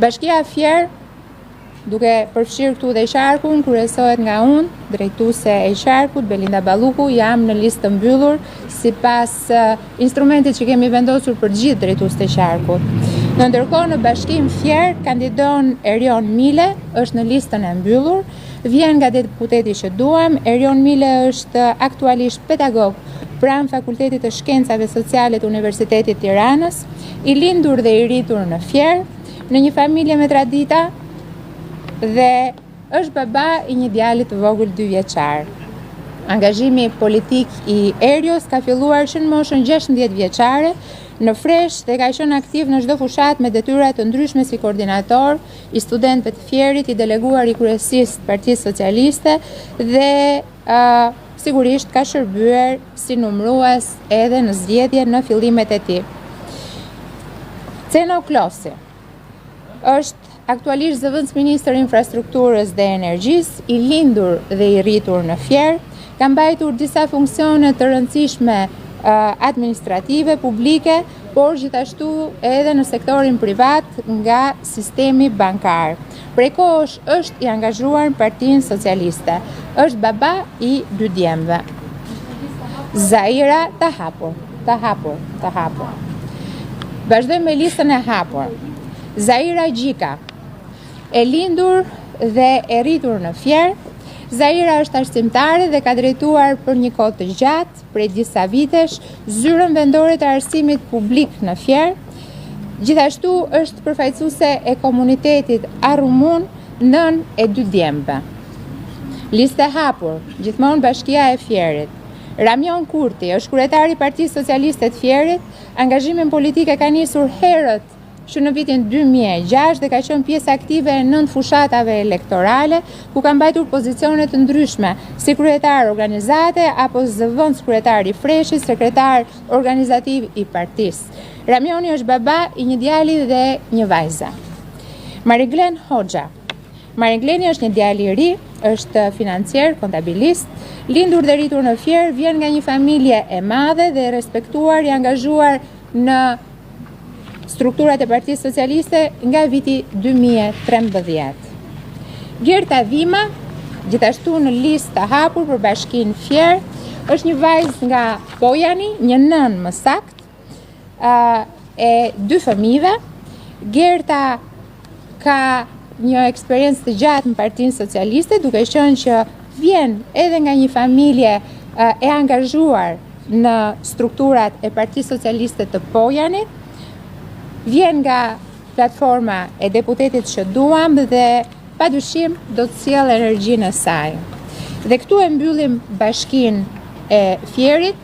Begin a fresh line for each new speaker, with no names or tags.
Bashkia Fier, duke përfshirë këtu dhe Sharkun, kryesohet nga unë, drejtuese e Sharkut, Belinda Balluku, jam në listë të mbyllur sipas instrumentit që kemi vendosur për gjithë drejtuesit e Sharkut. Në ndërkohë, në Bashkinë Fier kandidon Erion Mile, është në listën e mbyllur, vjen nga deputeti që duam. Erion Mile është aktualisht pedagog pranë Fakultetit të Shkencave Sociale të Universitetit Tiranës, i lindur dhe i rritur në Fier, në një familje me tradita, dhe është baba i një djalit të vogël 2 vjeçar. Angazhimi politik i Erios ka filluar që në moshën 16 vjeçare, në fresh dhe ka qenë aktiv në çdo fushat me detyra të ndryshme si koordinator i studentëve të Fierit, i deleguar i kryesisë Partisë Socialiste dhe sigurisht ka shërbyer si numërues edhe në zgjedhje në fillimet e tij. Ceno Klosi është aktualisht zëvendës ministër infrastrukturës dhe energjisë, i lindur dhe i rritur në Fier, ka mbajtur disa funksione të rëndësishme administrative, publike, por gjithashtu edhe në sektorin privat nga sistemi bankar. Prej kohësh është i angazhuar në Partinë Socialiste, është baba i 2 djemve. Zaira të hapur. Vazhdojmë me listën e hapur. Zaira Gjika, e lindur dhe e rritur në Fier. Zaira është arsimtare dhe ka drejtuar për një kohë të gjatë, prej disa vitesh, zyrën vendore të arsimit publik në Fier. Gjithashtu është përfaqësuese e komunitetit Arrumun, nën e 2 djemve. Listë e hapur, gjithmonë Bashkia e Fierit. Ramion Kurti është kryetari i Partisë Socialiste të Fierit. Angazhimin politik e ka nisur herët që në vitin 2006 dhe ka qenë pjesë aktive e 9 fushatave elektorale, ku ka mbajtur pozicione të ndryshme, si kryetar organizate apo zëvendës kryetar i Freshit, sekretar organizativ i partisë. Ramioni është baba i një djali dhe një vajze. Mariglen Hoxha. Marigleni është një djali i ri, është financier, kontabilist, lindur dhe rritur në Fier, vjen nga një familje e madhe dhe respektuar, i angazhuar në strukturat e Partisë Socialiste nga viti 2013. Gerta Vima, gjithashtu në listë të hapur për Bashkinë Fier, është një vajzë nga Pojani, një nën më sakt, e 2 fëmijëve. Gerta ka një eksperiencë të gjatë në Partinë Socialiste, duke qenë që vjen edhe nga një familje e angazhuar në strukturat e Partisë Socialiste të Pojanit, vjen nga platforma e deputetit që duam dhe padyshim do të sjellë energjinë e saj. Dhe këtu e mbyllim Bashkinë e Fierit.